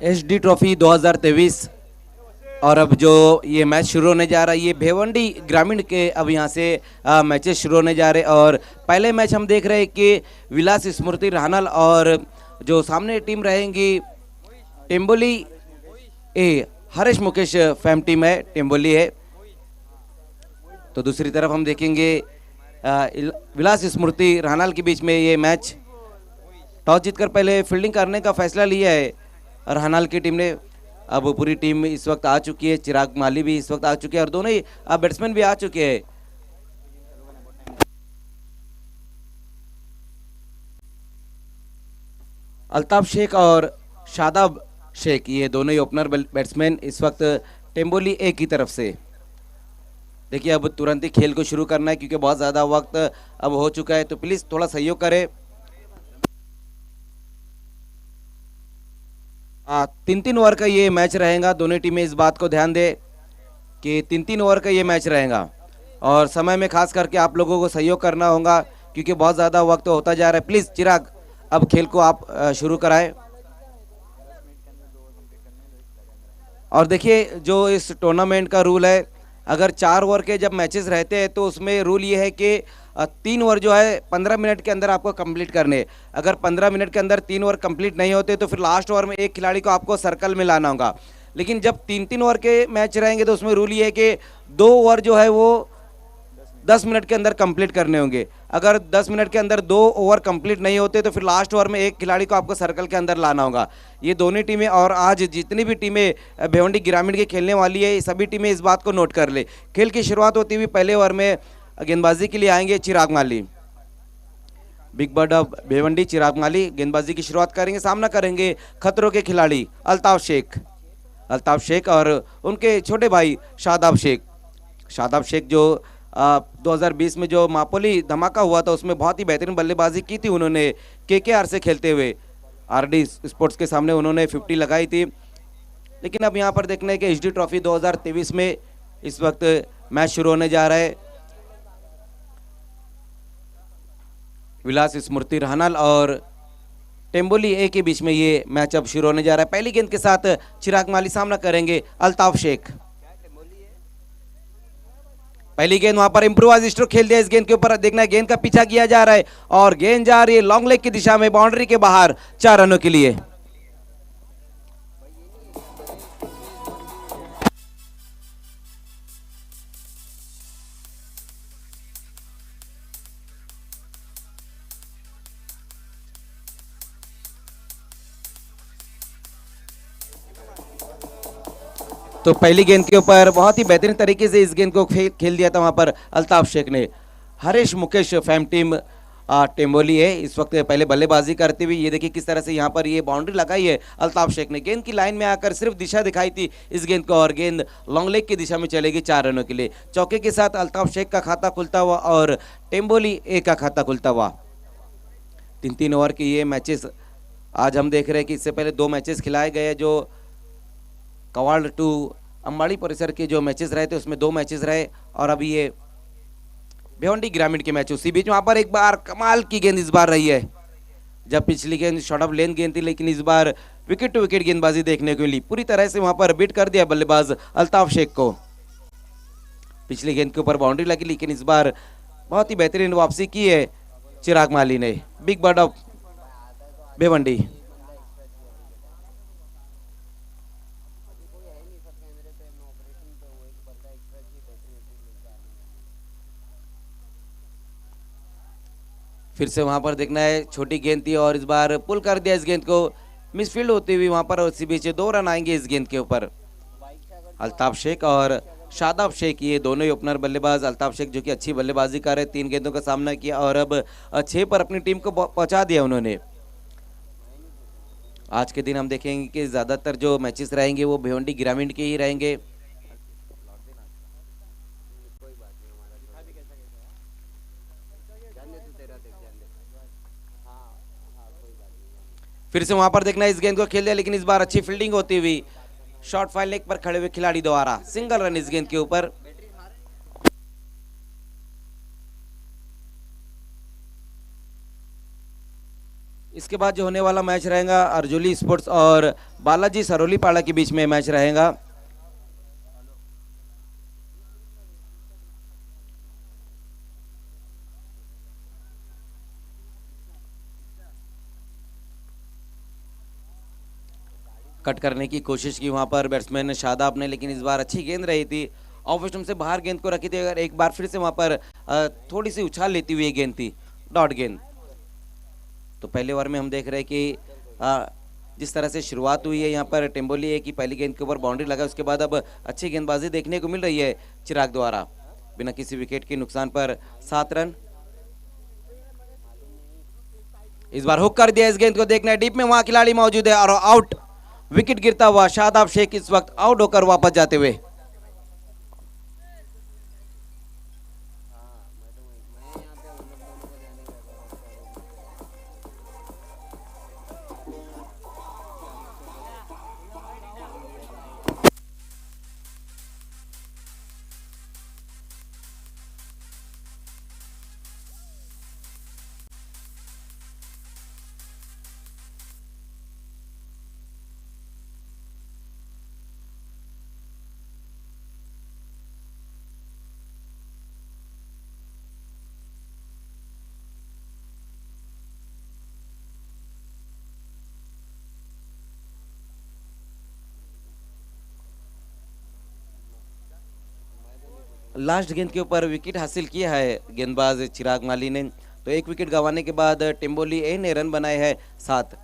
HD trophy 2023 और अब जो ये मैच शुरू होने जा रहा है ये भिवंडी ग्रामीण के अब यहाँ से मैचेस शुरू होने जा रहे हैं। और पहले मैच हम देख रहे हैं कि विलास स्मृति राहनल और जो सामने टीम रहेंगी टेम्बोली ए हरीश मुकेश फैम टीम है, टेम्बोली है। तो दूसरी तरफ हम देखेंगे विलास स्मृति राहनल के बीच में ये मैच। टॉस जीतकर पहले फील्डिंग करने का फैसला लिया है राहनल की टीम ने। अब पूरी टीम इस वक्त आ चुकी है, चिराग माली भी इस वक्त आ चुके हैं और दोनों ही बैट्समैन भी आ चुके हैं। अल्ताफ शेख और शादाब शेख ये दोनों ही ओपनर बैट्समैन इस वक्त टेम्बोली ए की तरफ से। देखिए अब तुरंत ही खेल को शुरू करना है क्योंकि बहुत ज़्यादा वक्त अब हो चुका है, तो प्लीज़ थोड़ा सहयोग करें। 3-3 ओवर का ये मैच रहेगा, दोनों टीमें इस बात को ध्यान दें कि 3-3 ओवर का ये मैच रहेगा और समय में खास करके आप लोगों को सहयोग करना होगा क्योंकि बहुत ज़्यादा वक्त होता जा रहा है। प्लीज़ चिराग अब खेल को आप शुरू कराएं। और देखिए जो इस टूर्नामेंट का रूल है, अगर 4 ओवर के जब मैचेस रहते हैं तो उसमें रूल ये है कि 3 ओवर जो है 15 मिनट के अंदर आपको कंप्लीट करने। अगर 15 मिनट के अंदर 3 ओवर कंप्लीट नहीं होते तो फिर लास्ट ओवर में एक खिलाड़ी को आपको सर्कल में लाना होगा। लेकिन जब 3-3 ओवर के मैच रहेंगे तो उसमें रूल ये है कि 2 ओवर जो है वो 10 मिनट के अंदर कंप्लीट करने होंगे। अगर 10 मिनट के अंदर 2 ओवर कंप्लीट नहीं होते तो फिर लास्ट ओवर में एक खिलाड़ी को आपको सर्कल के अंदर लाना होगा। ये दोनों टीमें और आज जितनी भी टीमें भिवंडी ग्रामीण की खेलने वाली है सभी टीमें इस बात को नोट कर ले। खेल की शुरुआत होती हुई पहले ओवर में गेंदबाजी के लिए आएंगे चिराग माली। बिग बर्ड ऑफ भिवंडी चिराग माली गेंदबाजी की शुरुआत करेंगे, सामना करेंगे खतरों के खिलाड़ी अल्ताफ शेख और उनके छोटे भाई शादाब शेख जो 2020 में जो मापोली धमाका हुआ था उसमें बहुत ही बेहतरीन बल्लेबाजी की थी उन्होंने केकेआर से खेलते हुए। आरडी स्पोर्ट्स के सामने उन्होंने 50 लगाई थी। लेकिन अब यहाँ पर देखना है कि एचडी ट्रॉफी 2023 में इस वक्त मैच शुरू होने जा रहा है। विलास स्मृति राहनल और टेम्बोली ए के बीच में ये मैच अब शुरू होने जा रहा है। पहली गेंद के साथ चिराग माली सामना करेंगे अल्ताफ शेख। पहली गेंद वहां पर इंप्रूवाइज स्ट्रोक खेल दिया, इस गेंद के ऊपर देखना है गेंद का पीछा किया जा रहा है और गेंद जा रही है लॉन्ग लेग की दिशा में, बाउंड्री के बाहर 4 रनों के लिए। तो पहली गेंद के ऊपर बहुत ही बेहतरीन तरीके से इस गेंद को खेल दिया था वहां पर अल्ताफ शेख ने। हरीश मुकेश फैम टीम टेम्बोली है इस वक्त पहले बल्लेबाजी करते हुए। ये देखिए किस तरह से यहाँ पर ये बाउंड्री लगाई है अल्ताफ शेख ने। गेंद की लाइन में आकर सिर्फ दिशा दिखाई थी इस गेंद को और गेंद लॉन्ग लेग की दिशा में चलेगी 4 रनों के लिए। चौके के साथ अल्ताफ शेख का खाता खुलता हुआ और टेम्बोली ए का खाता खुलता हुआ। 3-3 ओवर के ये मैचेस आज हम देख रहे हैं कि इससे पहले 2 मैचेस खिलाए गए जो कवाड़ टू अंबाड़ी परिसर के जो मैचेस रहे थे उसमें 2 मैचेस रहे और अभी ये भिवंडी ग्रामीण के मैच। उसी बीच वहां पर एक बार कमाल की गेंद इस बार रही है, जब पिछली गेंद शॉर्ट ऑफ लेंथ गेंद थी लेकिन इस बार विकेट टू विकेट गेंदबाजी देखने को मिली। पूरी तरह से वहां पर बीट कर दिया बल्लेबाज अल्ताफ शेख को। पिछली गेंद के ऊपर बाउंड्री लगी लेकिन इस बार बहुत ही बेहतरीन वापसी की है चिराग माली ने। Big bird of Bhiwandi. फिर से वहां पर देखना है छोटी गेंद थी और इस बार पुल कर दिया इस गेंद को, मिसफील्ड होती हुई वहां पर। उसी बीच 2 रन आएंगे इस गेंद के ऊपर। अल्ताफ शेख और शादाब शेख ये दोनों ही ओपनर बल्लेबाज। अल्ताफ शेख जो कि अच्छी बल्लेबाजी कर रहे, 3 गेंदों का सामना किया और अब 6 पर अपनी टीम को पहुंचा दिया उन्होंने। आज के दिन हम देखेंगे कि ज्यादातर जो मैचेस रहेंगे वो भिवंडी ग्रामीण के ही रहेंगे। फिर से वहां पर देखना है इस गेंद को खेल दिया लेकिन इस बार अच्छी फील्डिंग होती हुई शॉर्ट फाइल लेग पर खड़े हुए खिलाड़ी द्वारा सिंगल रन इस गेंद के ऊपर। इसके बाद जो होने वाला मैच रहेगा अर्जुली स्पोर्ट्स और बालाजी सरोली पाड़ा के बीच में मैच रहेगा। कट करने की कोशिश की वहां पर बैट्समैन शादाब ने, लेकिन इस बार अच्छी गेंद रही थी, ऑफ स्टंप से बाहर गेंद को रखी थी। अगर एक बार फिर से वहां पर थोड़ी सी उछाल लेती हुई गेंद थी, डॉट गेंद। तो पहले ओवर में हम देख रहे हैं कि जिस तरह से शुरुआत हुई है यहाँ पर टेम्बोली की पहली गेंद के ऊपर बाउंड्री लगा, उसके बाद अब अच्छी गेंदबाजी देखने को मिल रही है चिराग द्वारा। बिना किसी विकेट के नुकसान पर 7 रन। इस बार हुक कर दिया, इस गेंद को देखना है, डीप में वहां खिलाड़ी मौजूद है और आउट। विकेट गिरता हुआ शादाब शेख इस वक्त आउट होकर वापस जाते हुए। लास्ट गेंद के ऊपर विकेट हासिल किया है गेंदबाज चिराग माली ने। तो एक विकेट गंवाने के बाद टेम्बोली ए ने रन बनाए हैं 7।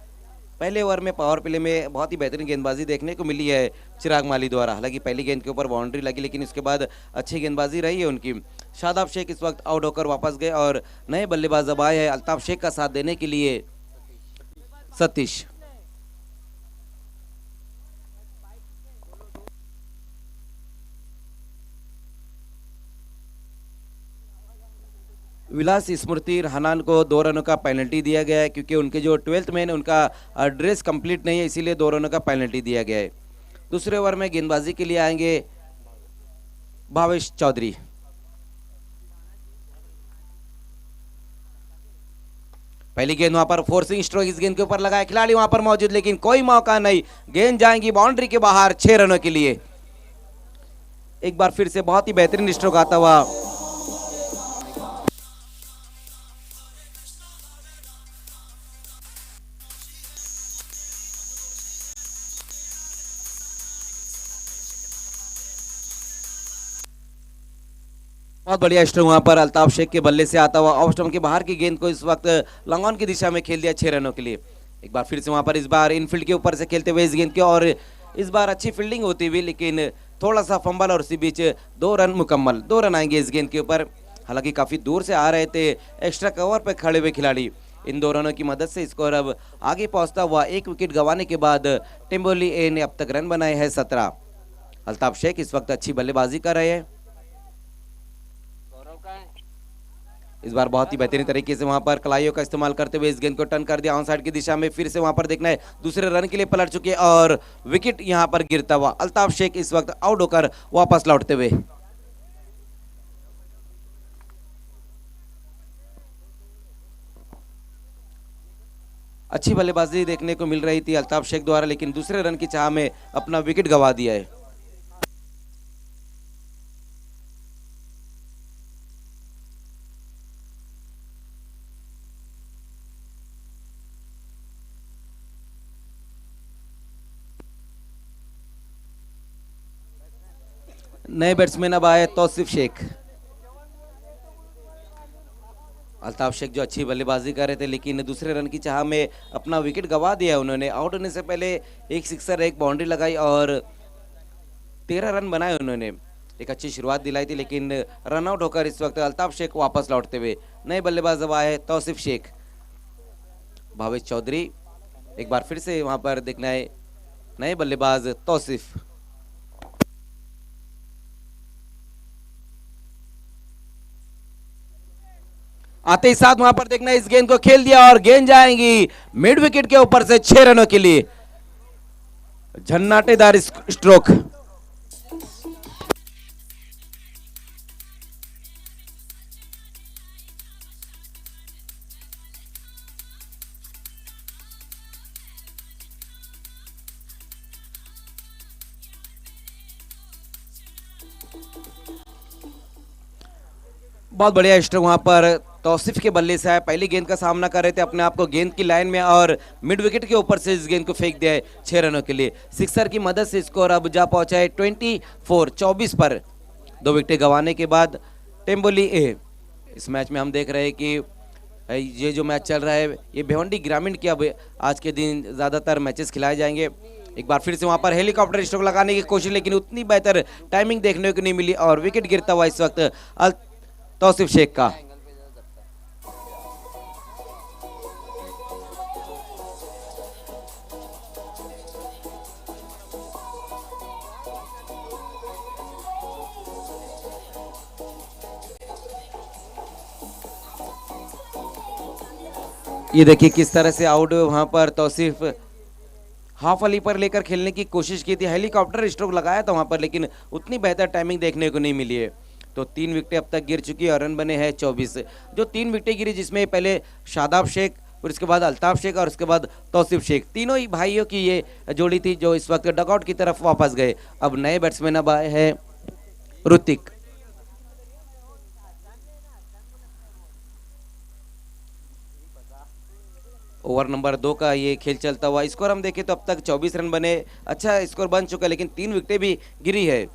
पहले ओवर में पावर प्ले में बहुत ही बेहतरीन गेंदबाजी देखने को मिली है चिराग माली द्वारा। हालांकि पहली गेंद के ऊपर बाउंड्री लगी, लेकिन उसके बाद अच्छी गेंदबाजी रही है उनकी। शादाब शेख इस वक्त आउट होकर वापस गए और नए बल्लेबाज अब आए हैं अल्ताफ शेख का साथ देने के लिए सतीश। विलास स्मृति हनान को 2 रनों का पेनल्टी दिया गया है, क्योंकि उनके जो 12th मैन उनका ड्रेस कंप्लीट नहीं है, इसीलिए 2 रनों का पेनल्टी दिया गया है। दूसरे ओवर में गेंदबाजी के लिए आएंगे भावेश चौधरी। पहली गेंद वहां पर फोर्सिंग स्ट्रोक इस गेंद के ऊपर लगा है, खिलाड़ी वहां पर मौजूद, लेकिन कोई मौका नहीं, गेंद जाएंगी बाउंड्री के बाहर 6 रनों के लिए। एक बार फिर से बहुत ही बेहतरीन स्ट्रोक आता हुआ बहुत बढ़िया स्ट्रोक वहां पर अल्ताफ शेख के बल्ले से आता हुआ ऑफ स्टंप के बाहर की गेंद को इस वक्त लॉन्ग ऑन की दिशा में खेल दिया 6 रनों के लिए। एक बार फिर से वहां पर इस बार इनफील्ड के ऊपर से खेलते हुए इस गेंद के, और इस बार अच्छी फील्डिंग होती हुई, लेकिन थोड़ा सा फंबल और उसी बीच 2 रन मुकम्मल। 2 रन आएंगे इस गेंद के ऊपर। हालांकि काफी दूर से आ रहे थे एक्स्ट्रा कवर पर खड़े हुए खिलाड़ी। इन 2 रनों की मदद से स्कोर अब आगे पहुंचता हुआ। एक विकेट गंवाने के बाद टेम्बोली ए ने अब तक रन बनाए हैं 17। अल्ताफ शेख इस वक्त अच्छी बल्लेबाजी कर रहे हैं। इस बार बहुत ही बेहतरीन तरीके से वहां पर कलाइयों का इस्तेमाल करते हुए इस गेंद को टर्न कर दिया ऑन साइड की दिशा में। फिर से वहां पर देखना है, दूसरे रन के लिए पलट चुके और विकेट यहां पर गिरता हुआ अल्ताफ शेख इस वक्त आउट होकर वापस लौटते हुए। अच्छी बल्लेबाजी देखने को मिल रही थी अल्ताफ शेख द्वारा, लेकिन दूसरे रन की चाह में अपना विकेट गंवा दिया है। नए बैट्समैन अब आए तौसीफ शेख। अल्ताफ शेख जो अच्छी बल्लेबाजी कर रहे थे, लेकिन दूसरे रन की चाह में अपना विकेट गंवा दिया उन्होंने। आउट होने से पहले एक सिक्सर एक बाउंड्री लगाई और 13 रन बनाए उन्होंने। एक अच्छी शुरुआत दिलाई थी, लेकिन रन आउट होकर इस वक्त अल्ताफ शेख वापस लौटते हुए। नए बल्लेबाज अब आए तौसीफ शेख। भावेश चौधरी, एक बार फिर से वहां पर देखना है नए बल्लेबाज तौसीफ। आते ही साथ वहां पर देखना इस गेंद को खेल दिया और गेंद जाएंगी मिड विकेट के ऊपर से 6 रनों के लिए। झन्नाटेदार स्ट्रोक। बहुत बढ़िया स्ट्रोक वहां पर तौसीफ के बल्ले से है। पहली गेंद का सामना कर रहे थे अपने आप को गेंद की लाइन में और मिड विकेट के ऊपर से इस गेंद को फेंक दिया है 6 रनों के लिए। सिक्सर की मदद से स्कोर अब जा पहुंचा है 24 पर। 2 विकेट गंवाने के बाद टेम्बोली ए। इस मैच में हम देख रहे हैं कि ये जो मैच चल रहा है ये भिवंडी ग्रामीण के अब आज के दिन ज़्यादातर मैचेस खिलाए जाएंगे। एक बार फिर से वहां पर हेलीकॉप्टर स्ट्रोक लगाने की कोशिश, लेकिन उतनी बेहतर टाइमिंग देखने को नहीं मिली और विकेट गिरता हुआ इस वक्त तौसीफ शेख का। ये देखिए किस तरह से आउट वहां पर तौसीफ हाफ अली पर लेकर खेलने की कोशिश की थी। हेलीकॉप्टर स्ट्रोक लगाया था वहां पर, लेकिन उतनी बेहतर टाइमिंग देखने को नहीं मिली है। तो 3 विकेटें अब तक गिर चुकी है और रन बने हैं 24। जो 3 विकेटें गिरी जिसमें पहले शादाब शेख, फिर उसके बाद अल्ताफ शेख और उसके बाद तौसीफ शेख, तीनों ही भाइयों की ये जोड़ी थी जो इस वक्त डगआउट की तरफ वापस गए। अब नए बैट्समैन अब आए हैं ऋतिक। ओवर नंबर 2 का ये खेल चलता हुआ। स्कोर हम देखें तो अब तक 24 रन बने, अच्छा स्कोर बन चुका है, लेकिन 3 विकेटें भी गिरी है।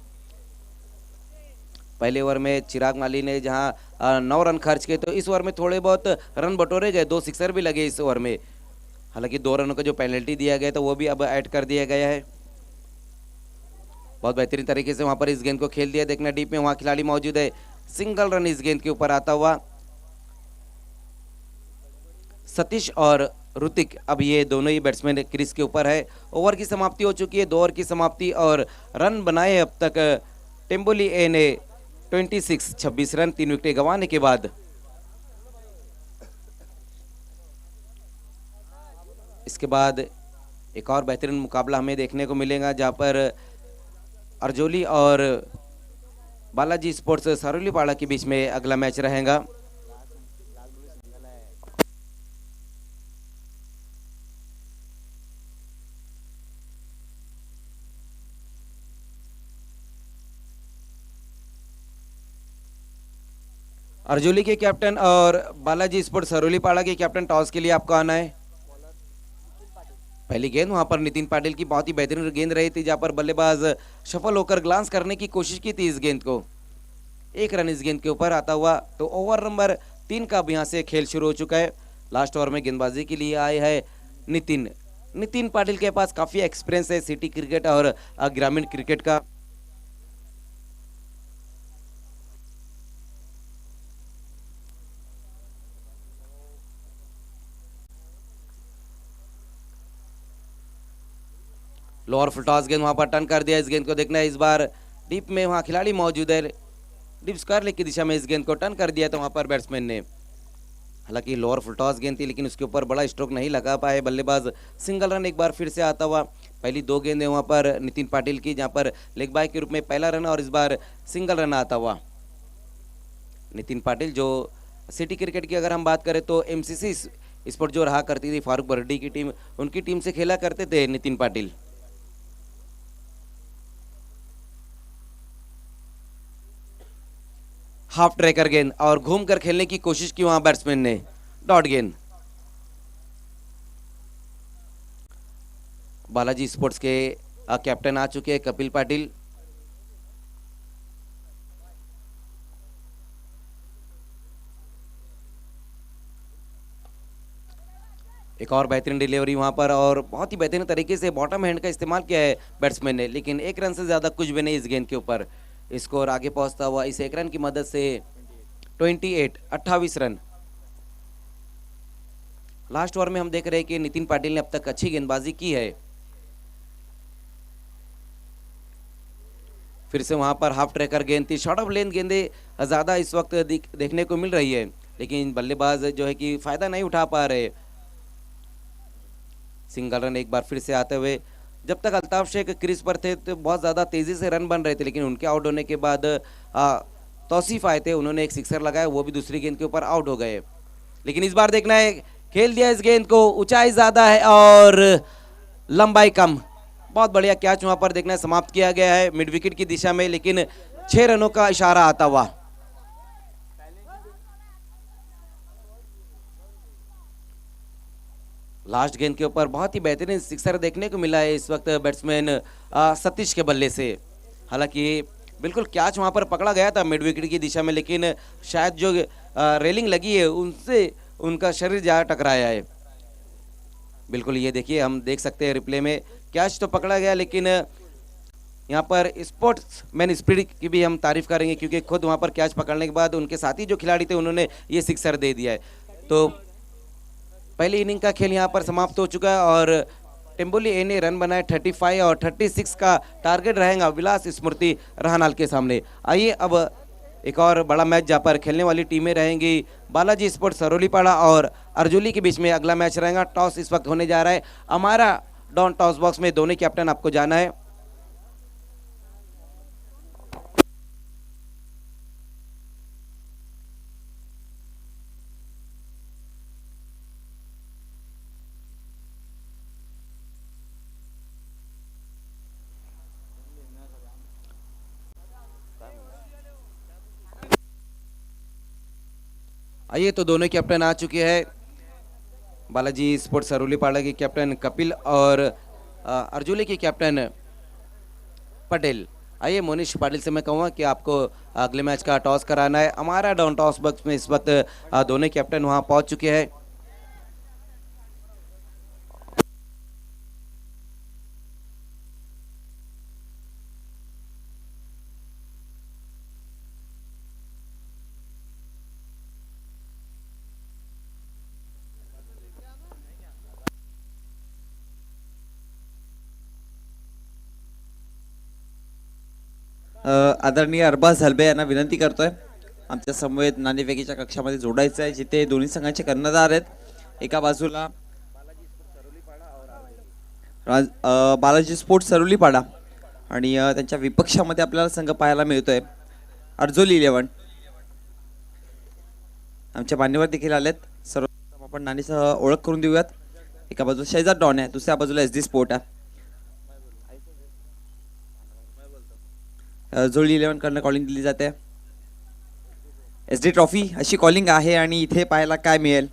पहले ओवर में चिराग माली ने जहां 9 रन खर्च किए, तो इस ओवर में थोड़े बहुत रन बटोरे गए, 2 सिक्सर भी लगे इस ओवर में। हालांकि 2 रनों का जो पेनल्टी दिया गया था वो भी अब ऐड कर दिया गया है। बहुत बेहतरीन तरीके से वहां पर इस गेंद को खेल दिया। देखना डीप में वहां खिलाड़ी मौजूद है, सिंगल रन इस गेंद के ऊपर आता हुआ। सतीश और ऋतिक अब ये दोनों ही बैट्समैन क्रीज के ऊपर है। ओवर की समाप्ति हो चुकी है, 2 ओवर की समाप्ति और रन बनाए अब तक टेम्बोली ए ने 26 रन 3 विकेट गंवाने के बाद। इसके बाद एक और बेहतरीन मुकाबला हमें देखने को मिलेगा जहां पर अर्जोली और बालाजी स्पोर्ट्स सरोलीपाड़ा के बीच में अगला मैच रहेगा। अर्जुली के कैप्टन और बालाजी स्पोर्ट्स सरोलीपाड़ा के कैप्टन टॉस के लिए आपको आना है। पहली गेंद वहां पर नितिन पाटिल की बहुत ही बेहतरीन गेंद रही थी, जहां पर बल्लेबाज सफल होकर ग्लांस करने की कोशिश की थी इस गेंद को। 1 रन इस गेंद के ऊपर आता हुआ। तो ओवर नंबर 3 का अब यहाँ से खेल शुरू हो चुका है। लास्ट ओवर में गेंदबाजी के लिए आए हैं नितिन पाटिल के पास काफी एक्सपीरियंस है सिटी क्रिकेट और ग्रामीण क्रिकेट का। लोअर फुल टॉस गेंद वहां पर टर्न कर दिया। इस गेंद को देखना है इस बार डीप में वहां खिलाड़ी मौजूद है, डीप स्क्वायर लेग की दिशा में इस गेंद को टर्न कर दिया था वहां पर बैट्समैन ने। हालांकि लोअर फुल टॉस गेंद थी, लेकिन उसके ऊपर बड़ा स्ट्रोक नहीं लगा पाए बल्लेबाज। सिंगल रन एक बार फिर से आता हुआ। पहली 2 गेंदें वहां पर नितिन पाटिल की, जहां पर लेग बाय के रूप में पहला रन और इस बार सिंगल रन आता हुआ। नितिन पाटिल जो सिटी क्रिकेट की अगर हम बात करें तो MCC स्पोर्ट जो रहा करती थी फारूक बर्डी की टीम, उनकी टीम से खेला करते थे नितिन पाटिल। हाफ ट्रैकर गेंद और घूमकर खेलने की कोशिश की वहां बैट्समैन ने, डॉट गेंद। बालाजी स्पोर्ट्स के कैप्टन आ चुके हैं कपिल पाटिल। एक और बेहतरीन डिलीवरी वहां पर और बहुत ही बेहतरीन तरीके से बॉटम हैंड का इस्तेमाल किया है बैट्समैन ने, लेकिन 1 रन से ज्यादा कुछ भी नहीं इस गेंद के ऊपर। स्कोर आगे पहुंचता हुआ इस 1 रन की मदद से 28 रन। लास्ट ओवर में हम देख रहे हैं कि नितिन पाटिल ने अब तक अच्छी गेंदबाजी की है। फिर से वहां पर हाफ ट्रैकर गेंद थी, शॉर्ट ऑफ लेंथ गेंदे ज्यादा इस वक्त देखने को मिल रही है, लेकिन बल्लेबाज जो है कि फायदा नहीं उठा पा रहे। सिंगल रन एक बार फिर से आते हुए। जब तक अल्ताफ शेख क्रीज पर थे तो बहुत ज़्यादा तेज़ी से रन बन रहे थे, लेकिन उनके आउट होने के बाद तौसीफ आए थे, उन्होंने एक सिक्सर लगाया, वो भी दूसरी गेंद के ऊपर आउट हो गए। लेकिन इस बार देखना है, खेल दिया इस गेंद को, ऊंचाई ज़्यादा है और लंबाई कम। बहुत बढ़िया कैच वहाँ पर देखना है, समाप्त किया गया है मिड विकेट की दिशा में, लेकिन 6 रनों का इशारा आता हुआ। लास्ट गेंद के ऊपर बहुत ही बेहतरीन सिक्सर देखने को मिला है इस वक्त बैट्समैन सतीश के बल्ले से। हालांकि बिल्कुल कैच वहां पर पकड़ा गया था मिड विकेट की दिशा में, लेकिन शायद जो रेलिंग लगी है उनसे उनका शरीर ज़्यादा टकराया है। बिल्कुल ये देखिए, हम देख सकते हैं रिप्ले में, कैच तो पकड़ा गया लेकिन यहाँ पर स्पोर्ट्समैन स्पिरिट की भी हम तारीफ करेंगे, क्योंकि खुद वहाँ पर कैच पकड़ने के बाद उनके साथी जो खिलाड़ी थे उन्होंने ये सिक्सर दे दिया है। तो पहली इनिंग का खेल यहाँ पर समाप्त हो चुका है और टेम्बोली ए ने रन बनाए 35 और 36 का टारगेट रहेगा विलास स्मृति राहनाल के सामने। आइए अब एक और बड़ा मैच जहाँ पर खेलने वाली टीमें रहेंगी बालाजी स्पोर्ट्स सरोलीपाड़ा और अर्जुली के बीच में अगला मैच रहेगा। टॉस इस वक्त होने जा रहा है। हमारा डॉन टॉस बॉक्स में दोनों कैप्टन आपको जाना है। आइए, तो दोनों कैप्टन आ चुके हैं। बालाजी स्पोर्ट्स सरोलीपाड़ा के कैप्टन कपिल और अर्जुली की कैप्टन पटेल। आइए मोनिश पाटिल से मैं कहूँगा कि आपको अगले मैच का टॉस कराना है। हमारा डाउन टॉस बॉक्स में इस वक्त दोनों कैप्टन वहां पहुंच चुके हैं। आदरणीय अरबाज हलबे यांना विनंती करतोय आमच्या समवेत नाणेफेकीच्या कक्षामध्ये जोडायचं आहे, जिथे दोन्ही संघाचे कर्णधार आहेत. एका बाजूला बालाजी स्पोर्ट्स सरोलीपाडा आणि त्यांच्या विपक्षामध्ये आपल्याला संघ पाहायला मिळतोय अर्जुली 11. आमचे मान्यवर देखील आलेत. सर्व आपण नाणीसह ओळख करून देऊयात. एका बाजूला शेजार डॉन आहे, दुसऱ्या बाजूला SD स्पोर्ट आहे. अर्जुली 11 कडनं कॉलिंग दिली जाते. SD ट्रॉफी अशी कॉलिंग आहे आणि इथे पाहायला काय मिळेल,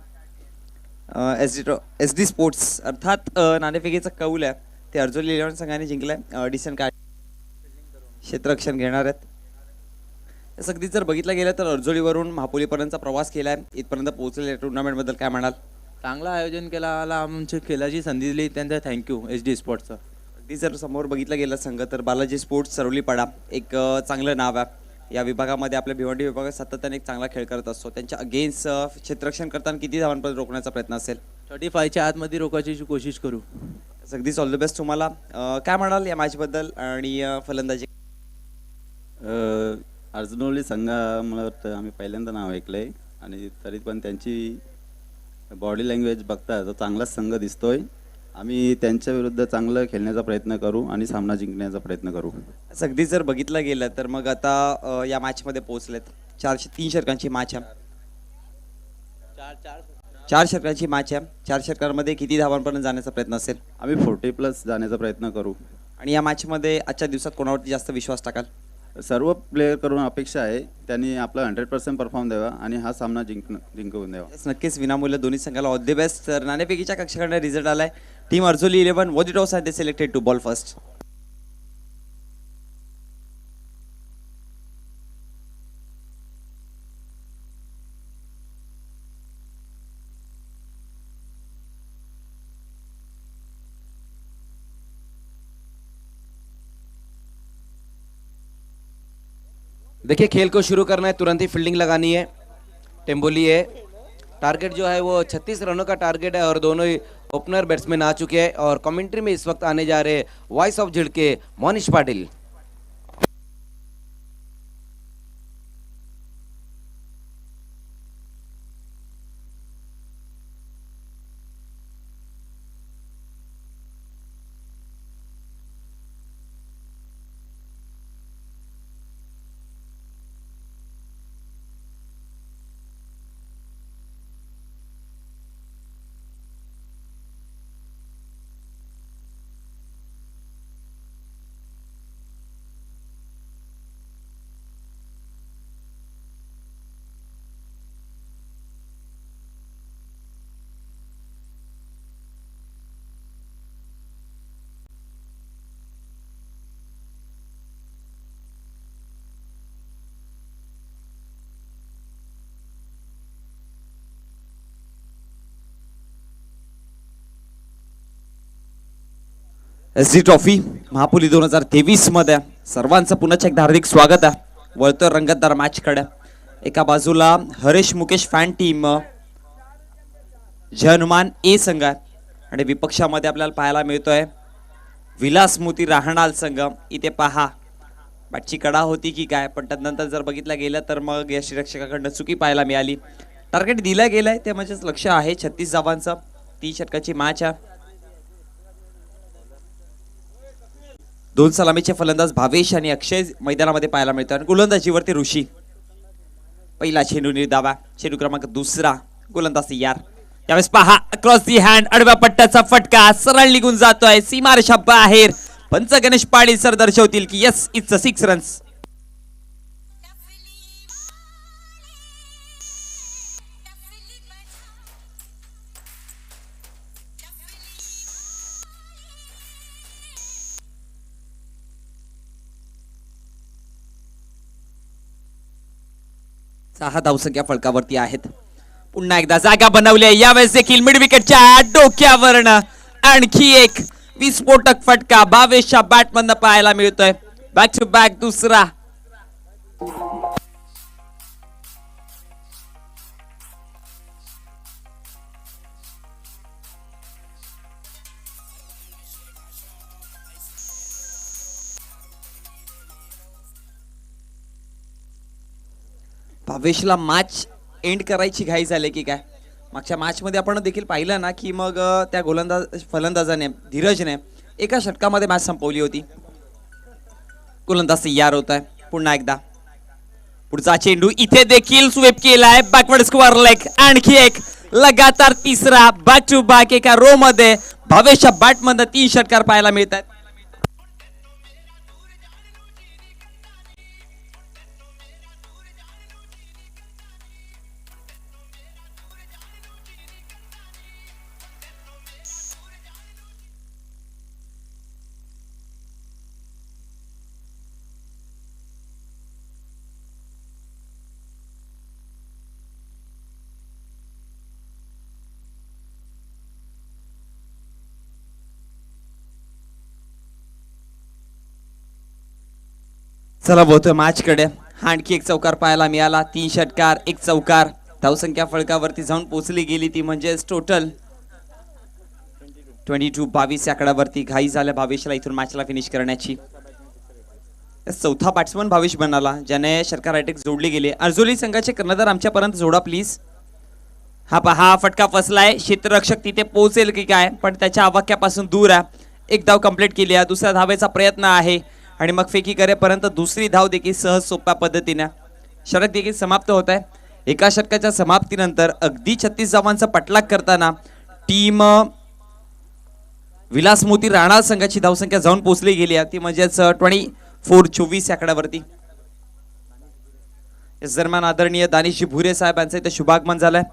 SD स्पोर्ट्स अर्थात नाणेफेकीचा कौल आहे ते अर्जुली 11 संघाने जिंकलाय. डिसेंट काय क्षेत्ररक्षण घेणार आहेत. अगदी जर बघितलं गेलं तर अर्जुलीवरून महापोलीपर्यंतचा प्रवास केलाय, इथपर्यंत पोहोचलेल्या टुर्नामेंटबद्दल काय म्हणाल? चांगलं आयोजन केला, आमच्या खेळाची संधी दिली त्यांचा थँक्यू SD स्पोर्ट्सचं. अगदी जर समोर बघितलं गेलं संघ तर बालाजी स्पोर्ट्स सरोलीपाडा एक चांगलं नाव आहे या विभागामध्ये. आपल्या भिवंडी विभागात सातत्याने एक चांगला खेळ करत असतो. त्यांच्या अगेन्स्ट क्षेत्ररक्षण करताना किती धावांपर्यंत रोखण्याचा प्रयत्न असेल? 35च्या आतमध्ये रोखायची कोशिश करू. अगदीच ऑल द बेस्ट तुम्हाला. काय म्हणाल या मॅचबद्दल आणि फलंदाजी? अर्जुनोली संघ मला वाटतं आम्ही पहिल्यांदा नाव ऐकलंय आणि तरी पण त्यांची बॉडी लँग्वेज बघता तो चांगलाच संघ दिसतोय. आम्ही त्यांच्या विरुद्ध चांगलं खेळण्याचा प्रयत्न करू आणि सामना जिंकण्याचा प्रयत्न करू. अगदी जर बघितलं गेलं तर मग आता या मॅचमध्ये पोहोचलेत 403 षटकांची मॅच आहे. 4 षटकांची मॅच आहे. 4 षटकांमध्ये किती धावांपर्यंत जाण्याचा प्रयत्न असेल? आम्ही 40+ जाण्याचा प्रयत्न करू. आणि या मॅचमध्ये आजच्या दिवसात कोणावरती जास्त विश्वास टाकाल? सर्व प्लेयर करून अपेक्षा आहे त्यांनी आपला 100% परफॉर्म द्यावा आणि हा सामना जिंकवून द्यावा. नक्कीच विनामूल्य दोन्ही संघाला ऑल द बेस्ट. तर नाणेफेकीच्या कक्षाकडे रिझल्ट आलाय. Team Arjuli 11 was it toss and they selected to bowl first. देखिए, खेल को शुरू करना है, तुरंत ही फील्डिंग लगानी है। टेम्बोली है, टारगेट जो है वो 36 रनों का टारगेट है और दोनों ही ओपनर बैट्समैन आ चुके हैं और कमेंट्री में इस वक्त आने जा रहे वॉइस ऑफ झिड़के मोनिश पाटिल। एसडी ट्रॉफी महापुली 2023 मध्ये सर्वांचं पुन्हा एकदा हार्दिक स्वागत आहे. वळतोय रंगतदार मॅच कडे. एका बाजूला हरेश मुकेश फॅन टीम जय हनुमान ए संघ आहे आणि विपक्षामध्ये आपल्याला पाहायला मिळतोय विलास मोती राहणाल संघ. इथे पहा बॅटची कडा होती की काय, पण त्यानंतर जर बघितलं गेलं तर मग या श्रीरक्षकाकडनं चुकी पाहायला मिळाली. टार्गेट दिलं गेलंय ते म्हणजेच लक्ष आहे 36 धावांचं. 30 षटकाची मॅच आहे. दोन सलामीचे फलंदाज भावेश आणि अक्षय मैदानामध्ये पाहायला मिळतो आणि गोलंदाजीवरती ऋषी. पहिला चेंडू निर्धावा, चेंडू क्रमांक दुसरा गोलंदाज तयार. त्यावेळेस पहा अक्रॉस दी हँड आडव्या पट्ट्याचा फटका सरळ निघून जातोय सीमारेषा बाहेर. पंच गणेश पाटील सर दर्शवतील की यस इट्स अ 6 रन्स. सहा धावसंख्या फलकावरती आहेत. पुन्हा एकदा जागा बनवली. यावेळेस देखील मिड विकेटच्या डोक्यावरनं आणखी एक विस्फोटक फटका भावेशच्या बॅट मधनं पाहायला मिळतोय. बॅक टू बॅक दुसरा. भावेशला मॅच एंड करायची घाई झाली की काय. मागच्या मॅच मध्ये आपण देखील पाहिलं ना की मग त्या फलंदाजाने धीरजने एका षटकामध्ये मॅच संपवली होती. गोलंदाज तयार होत आहे. पुन्हा एकदा पुढचा चेंडू इथे देखील स्वीप केलाय. Backward square leg. आणखी एक लगातार तिसरा बॅक टू बॅक एका रो मध्ये भावेशच्या बॅट मध्ये 3 षटकार पाहायला मिळतात. चला बोलतोय मॅच कडे. आणखी एक चौकार पाहायला मिळाला. 3 षटकार 1 चौकार. धावसंख्या फलकावरती जाऊन पोहोचली गेली ती म्हणजेच टोटल 22 या आकड्यावरती. घाई झाल्या भावेशला इथून मॅचला फिनिश करण्याची. चौथा बॅट्समन भावेश बनाला ज्याने षटकार अटॅक जोडली गेली. अर्जुली संघाचे कर्णधार आमच्यापर्यंत जोडा प्लीज. हा पहा फटका फसलाय. क्षेत्ररक्षक तिथे पोहोचेल की काय, पण त्याच्या आवाक्यापासून दूर आहे. एक धाव कंप्लीट केली आहे. दुसऱ्या धावेचा प्रयत्न आहे आणि मग फेकी करेपर्यंत दुसरी धाव देखील सहज सोप्या पद्धतीने. षटक देखील समाप्त होत आहे. एका षटकाच्या समाप्तीनंतर अगदी 36 धावांचा पाठलाग करताना टीम विलास मोती राणा संघाची धावसंख्या जाऊन पोहोचली गेली आहे ती म्हणजेच 24 या आकड्यावरती. दरम्यान आदरणीय दानिशजी भुरे साहेब यांचं इथे शुभागमन झालंय.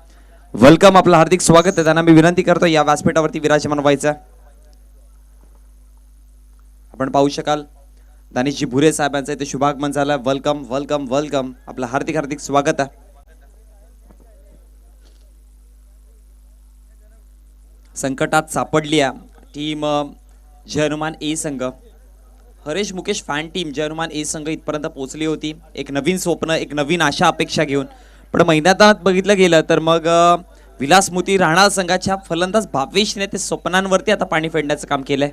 वेलकम, आपलं हार्दिक स्वागत आहे. त्यांना मी विनंती करतो या व्यासपीठावरती विराजमान व्हायचं. आपण पाहू शकाल दानिशजी भुरे साहेबांचं इथे शुभागमन झालं. वेलकम वेलकम वेलकम, आपलं हार्दिक हार्दिक स्वागत आहे. संकटात सापडली टीम जय हनुमान ए संघ. हरेश मुकेश फॅन टीम जय हनुमान ए संघ इथपर्यंत पोहोचली होती एक नवीन स्वप्न, एक नवीन आशा अपेक्षा घेऊन. पण मैदानात बघितलं गेलं तर मग विलास मोती राहणार संघाच्या फलंदाज भावेशने ते स्वप्नांवरती आता पाणी फेडण्याचं काम केलंय.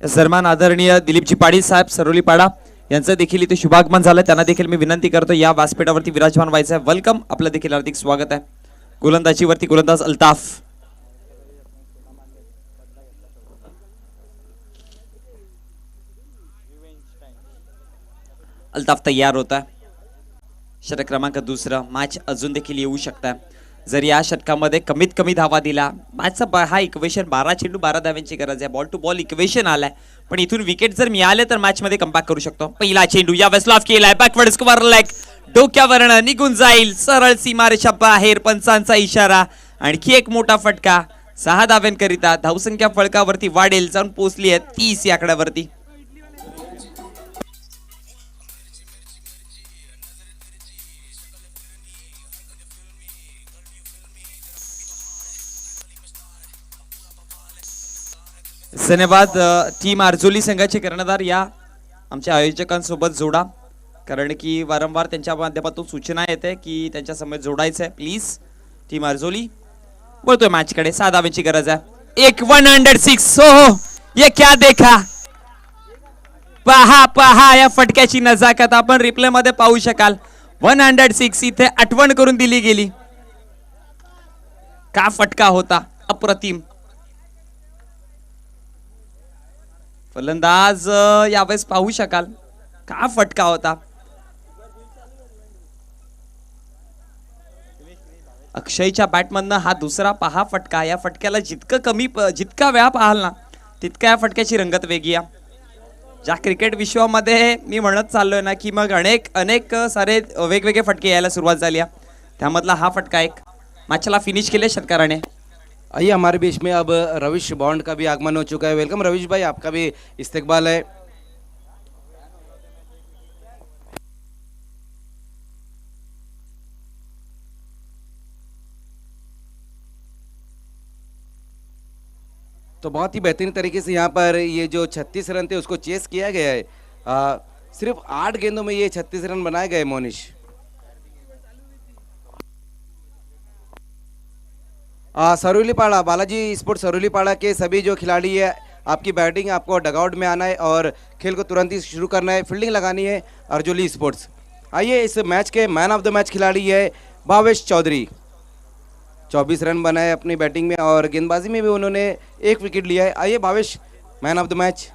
सन्मान आदरणीय दिलीपजी पाटील साहेब सरोलीपाडा यांचं देखील इथे शुभागमन झालं. त्यांना देखील मी विनंती करतो या व्यासपीठावरती विराजमान व्हायचं आहे. वेलकम, आपलं देखील हार्दिक स्वागत आहे. गोलंदाजीवरती गोलंदाज अल्ताफ. अल्ताफ तयार होता. षटक क्रमांक दुसरा. मॅच अजून देखील येऊ शकता. जर या षटकामध्ये कमीत कमी धावा दिला, मॅचचा हा इक्वेशन 12 चेंडू 12 धाव्यांची गरज आहे. बॉल टू बॉल इक्वेशन आलाय, पण इथून विकेट जर मिळाले तर मॅच मध्ये कमबॅक करू शकतो. पहिला चेंडू यावेळेस लॉफ केलाय. बॅकवर्ड स्क्वेअर लेग डोक्यावरनं निघून जाईल सरळ सीमारेषा बाहेर. पंचांचा इशारा. आणखी एक मोठा फटका 6 धाव्यांकरिता. धावसंख्या फळकावरती वाढेल, जाऊन पोहोचली आहे 30 या आकड्यावरती. धन्यवाद. टीम आर्जोली संघाचे कर्णधार या आमच्या आयोजकांसोबत जोडा, कारण की वारंवार त्यांच्या माध्यमातून सूचना येते की त्यांच्या समोर जोडायचं आहे. Please team Arjoli. बोलतोय मॅचकडे. 6 धावांची गरज आहे. एक 106. हो, ये क्या देखा. पहा पहा या फटक्याची नजाकत आपण रिप्ले मध्ये पाहू शकाल. 106 इथे आठवण करून दिली गेली. का फटका होता, अप्रतिम. फलंदाज यावेळेस पाहू शकाल का फटका होता. अक्षयच्या बॅटमधनं हा दुसरा पहा फटका. या फटक्याला जितका वेळा पाहाल ना तितक्या या फटक्याची रंगत वेगळी आहे. ज्या क्रिकेट विश्वामध्ये मी म्हणत चाललोय ना की मग अनेक सारे वेगवेगळे फटके यायला सुरुवात झाली आहे. त्यामधला हा फटका एक. मॅचला फिनिश केले षटकाराने. आइए हमारे बीच में अब रविश बॉन्ड का भी आगमन हो चुका है. वेलकम रविश भाई, आपका भी इस्तकबाल है. तो बहुत ही बेहतरीन तरीके से यहाँ पर ये जो 36 रन थे उसको चेस किया गया है. सिर्फ 8 गेंदों में ये 36 रन बनाए गए मोनिश. सरोलीपाड़ा, बालाजी स्पोर्ट्स सरोलीपाड़ा के सभी जो खिलाड़ी है, आपकी बैटिंग, आपको डगआउट में आना है और खेल को तुरंत ही शुरू करना है. फील्डिंग लगानी है अर्जुली स्पोर्ट्स. आइए इस मैच के मैन ऑफ द मैच खिलाड़ी है भावेश चौधरी. 24 रन बनाए अपनी बैटिंग में और गेंदबाजी में भी उन्होंने 1 विकेट लिया है. आइए Bhavesh, man of the match.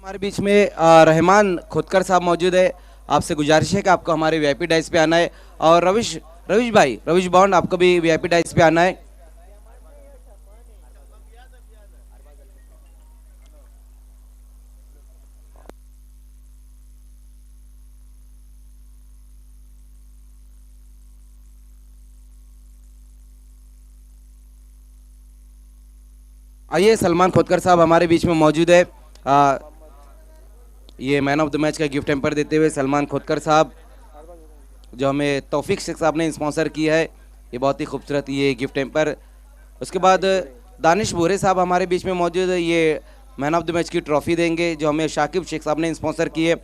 हमारे बीच में रहमान खोदकर साहब मौजूद है. आपसे गुजारिश है कि आपको हमारे वीआईपी डाइस पे आना है. और रविश बॉन्ड, आपको भी वीआईपी डाइस पे आना है. आइए, सलमान खोदकर साहब हमारे बीच में मौजूद है. ये मैन ऑफ द मैच का गिफ्ट हैम्पर देते हुए सलमान खोदकर साहब, जो हमें तौफीक शेख साहब ने स्पॉन्सर किया है, ये बहुत ही खूबसूरत ये गिफ्ट हैम्पर. उसके बाद दानिश बोरे साहब हमारे बीच में मौजूद है. ये मैन ऑफ द मैच की ट्रॉफी देंगे जो हमें शाकिब शेख साहब ने स्पॉन्सर की है.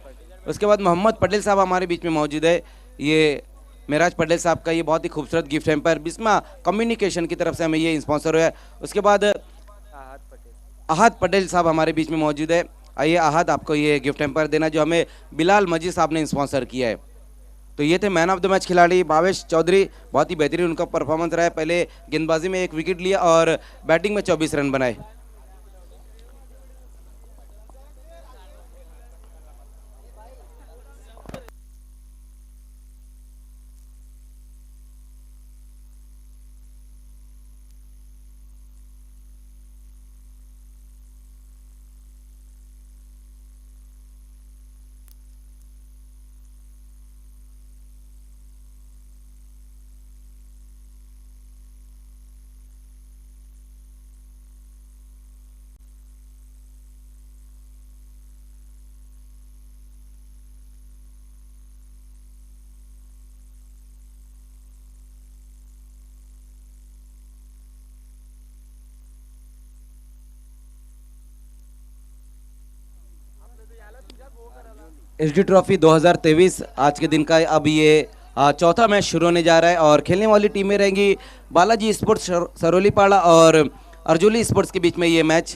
उसके बाद मोहम्मद पटेल साहब हमारे बीच में मौजूद है. ये मेराज पटेल साहब का ये बहुत ही खूबसूरत गिफ्ट हैम्पर बिस्मा कम्युनिकेशन की तरफ से हमें ये स्पॉन्सर हुआ है. उसके बाद अहद पटेल साहब हमारे बीच में मौजूद है. आइए अहद, आपको ये गिफ्ट हैम्पर देना जो हमें बिलाल मजीद साहब ने स्पॉन्सर किया है. तो ये थे मैन ऑफ द मैच खिलाड़ी भावेश चौधरी. बहुत ही बेहतरीन उनका परफॉर्मेंस रहा है. पहले गेंदबाजी में 1 विकेट लिया और बैटिंग में 24 रन बनाए. एचडी ट्रॉफी 2023 आज के दिन का अब ये चौथा मैच शुरू होने जा रहा है और खेलने वाली टीमें रहेंगी बालाजी स्पोर्ट्स सरोलीपाड़ा और अर्जुली स्पोर्ट्स के बीच में ये मैच.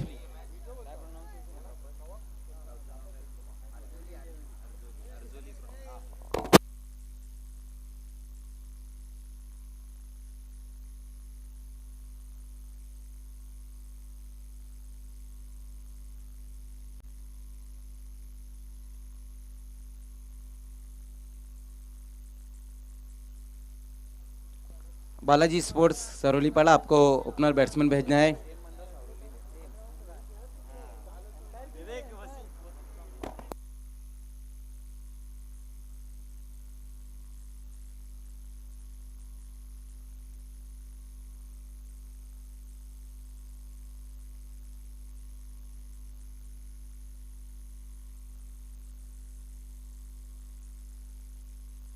बालाजी स्पोर्ट्स सरोलीपाड़ा, आपको ओपनर बैट्समैन भेजना है।